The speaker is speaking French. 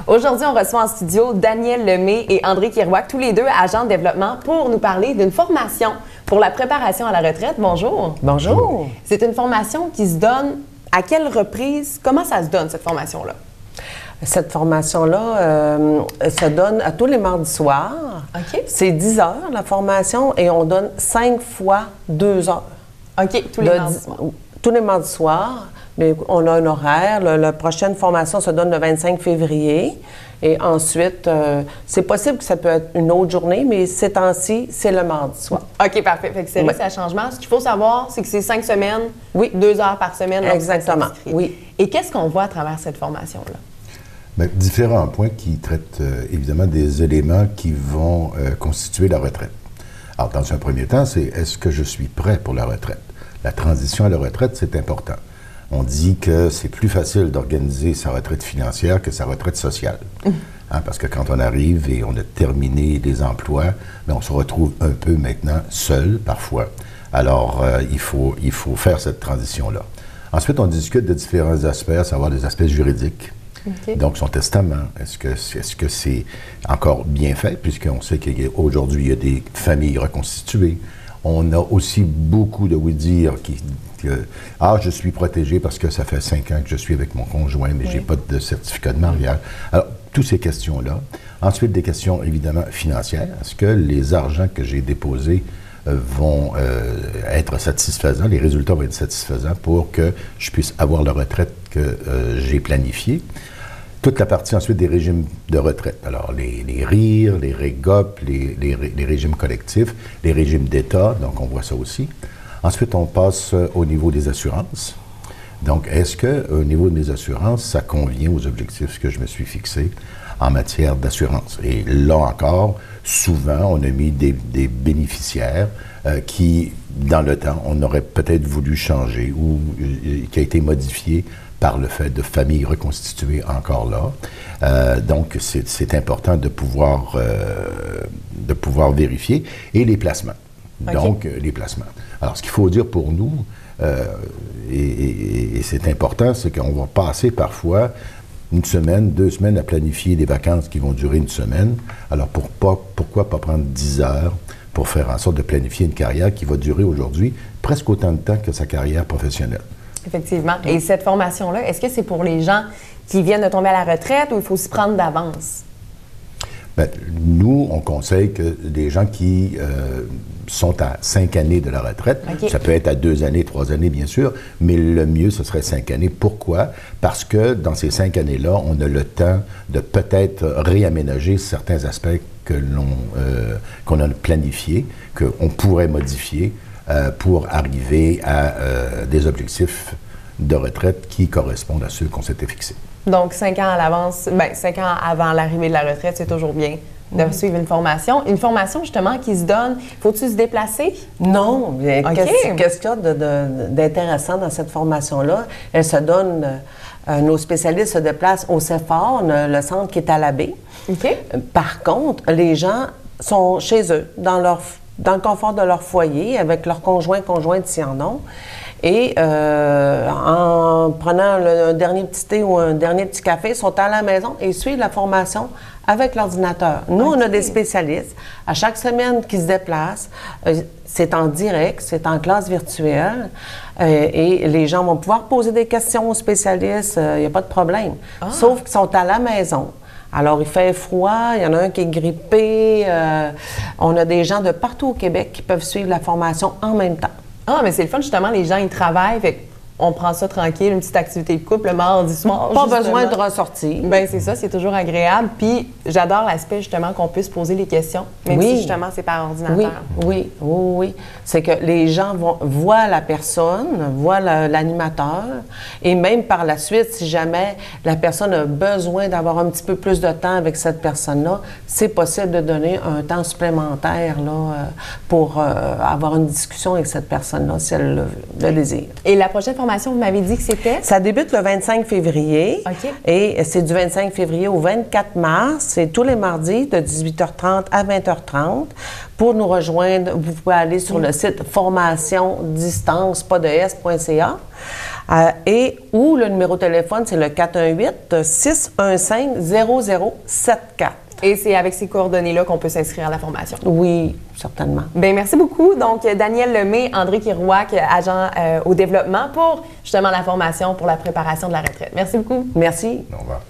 Aujourd'hui, on reçoit en studio Daniel Lemay et André Kirouac, tous les deux agents de développement, pour nous parler d'une formation pour la préparation à la retraite. Bonjour. Bonjour. C'est une formation qui se donne à quelle reprise? Comment ça se donne, cette formation-là? Cette formation-là se donne à tous les mardis soirs. OK. C'est 10 heures, la formation, et on donne 5 fois 2 heures. OK, tous les mardis soirs. Tous les mardis soirs. Mais on a un horaire. La prochaine formation se donne le 25 février. Et ensuite, c'est possible que ça peut être une autre journée, mais ces temps-ci, c'est le mardi soir. OK, parfait. Fait que c'est un changement. Ce qu'il faut savoir, c'est que c'est 5 semaines, oui. 2 heures par semaine. Exactement, oui. Et qu'est-ce qu'on voit à travers cette formation-là? Bien, différents points qui traitent évidemment des éléments qui vont constituer la retraite. Alors, dans un premier temps, c'est est-ce que je suis prêt pour la retraite? La transition à la retraite, c'est important. On dit que c'est plus facile d'organiser sa retraite financière que sa retraite sociale. Hein, parce que quand on arrive et on a terminé les emplois, bien, on se retrouve un peu maintenant seul, parfois. Alors, il faut faire cette transition-là. Ensuite, on discute de différents aspects, à savoir des aspects juridiques. Okay. Donc, son testament, est-ce que c'est encore bien fait, puisqu'on sait qu'aujourd'hui, il y a des familles reconstituées. On a aussi beaucoup de oui-dire je suis protégé parce que ça fait 5 ans que je suis avec mon conjoint, mais j'ai pas de certificat de mariage. Alors, toutes ces questions-là. Ensuite, des questions, évidemment, financières. Est-ce que les argents que j'ai déposés vont être satisfaisants, les résultats vont être satisfaisants pour que je puisse avoir la retraite que j'ai planifiée? Toute la partie ensuite des régimes de retraite. Alors, les RIR, les REGOP, les régimes collectifs, les régimes d'État, donc on voit ça aussi. Ensuite, on passe au niveau des assurances. Donc, est-ce qu'au niveau des assurances, ça convient aux objectifs que je me suis fixés en matière d'assurance? Et là encore, souvent, on a mis des bénéficiaires qui, dans le temps, on aurait peut-être voulu changer ou qui a été modifié par le fait de familles reconstituées encore là. Donc, c'est important de pouvoir vérifier. Et les placements. Okay. Donc, les placements. Alors, ce qu'il faut dire pour nous, et c'est important, c'est qu'on va passer parfois 1 semaine, 2 semaines à planifier des vacances qui vont durer 1 semaine. Alors, pourquoi pas prendre 10 heures pour faire en sorte de planifier une carrière qui va durer aujourd'hui presque autant de temps que sa carrière professionnelle? Effectivement. Et cette formation-là, est-ce que c'est pour les gens qui viennent de tomber à la retraite ou il faut s'y prendre d'avance? Bien, nous, on conseille que des gens qui sont à 5 années de la retraite, okay. Ça peut être à 2 années, 3 années, bien sûr, mais le mieux, ce serait 5 années. Pourquoi? Parce que dans ces 5 années-là, on a le temps de peut-être réaménager certains aspects qu'on a planifiés, qu'on pourrait modifier pour arriver à des objectifs de retraite qui correspondent à ceux qu'on s'était fixés. Donc, 5 ans à l'avance, 5 ans avant l'arrivée de la retraite, c'est toujours bien de suivre une formation. Une formation, justement, qui se donne, faut-tu se déplacer? Non. Okay. Qu'est-ce qu'il y a d'intéressant dans cette formation-là? Elle se donne, nos spécialistes se déplacent au CEFOR, le centre qui est à la baie. Okay. Par contre, les gens sont chez eux, dans le confort de leur foyer, avec leurs conjointes s'ils en ont. Et en prenant un dernier petit thé ou un dernier petit café, ils sont à la maison et suivent la formation avec l'ordinateur. Nous, on a des spécialistes à chaque semaine qui se déplacent. C'est en direct, c'est en classe virtuelle. Et les gens vont pouvoir poser des questions aux spécialistes, il n'y a pas de problème. Sauf qu'ils sont à la maison. Alors, il fait froid, il y en a un qui est grippé. On a des gens de partout au Québec qui peuvent suivre la formation en même temps. Ah, mais c'est le fun, justement, les gens, ils travaillent, fait on prend ça tranquille, une petite activité de couple le mardi soir. Pas besoin de ressortir. Bien, c'est ça, c'est toujours agréable. Puis, j'adore l'aspect, justement, qu'on puisse poser les questions, même si, justement, c'est par ordinateur. Oui. C'est que les gens voient la personne, voient l'animateur, et même par la suite, si jamais la personne a besoin d'avoir un petit peu plus de temps avec cette personne-là, c'est possible de donner un temps supplémentaire là, pour avoir une discussion avec cette personne-là, si elle le désire. Et la prochaine formation, vous m'avez dit que c'était? Ça débute le 25 février. OK. Et c'est du 25 février au 24 mars. C'est tous les mardis de 18h30 à 20h30. Pour nous rejoindre, vous pouvez aller sur le site formationdistance.ca. Et ou le numéro de téléphone, c'est le 418-615-0074. Et c'est avec ces coordonnées-là qu'on peut s'inscrire à la formation. Oui, certainement. Bien, merci beaucoup. Donc, Daniel Lemay, André Kirouac, agent au développement pour justement la formation pour la préparation de la retraite. Merci beaucoup. Merci. Au revoir.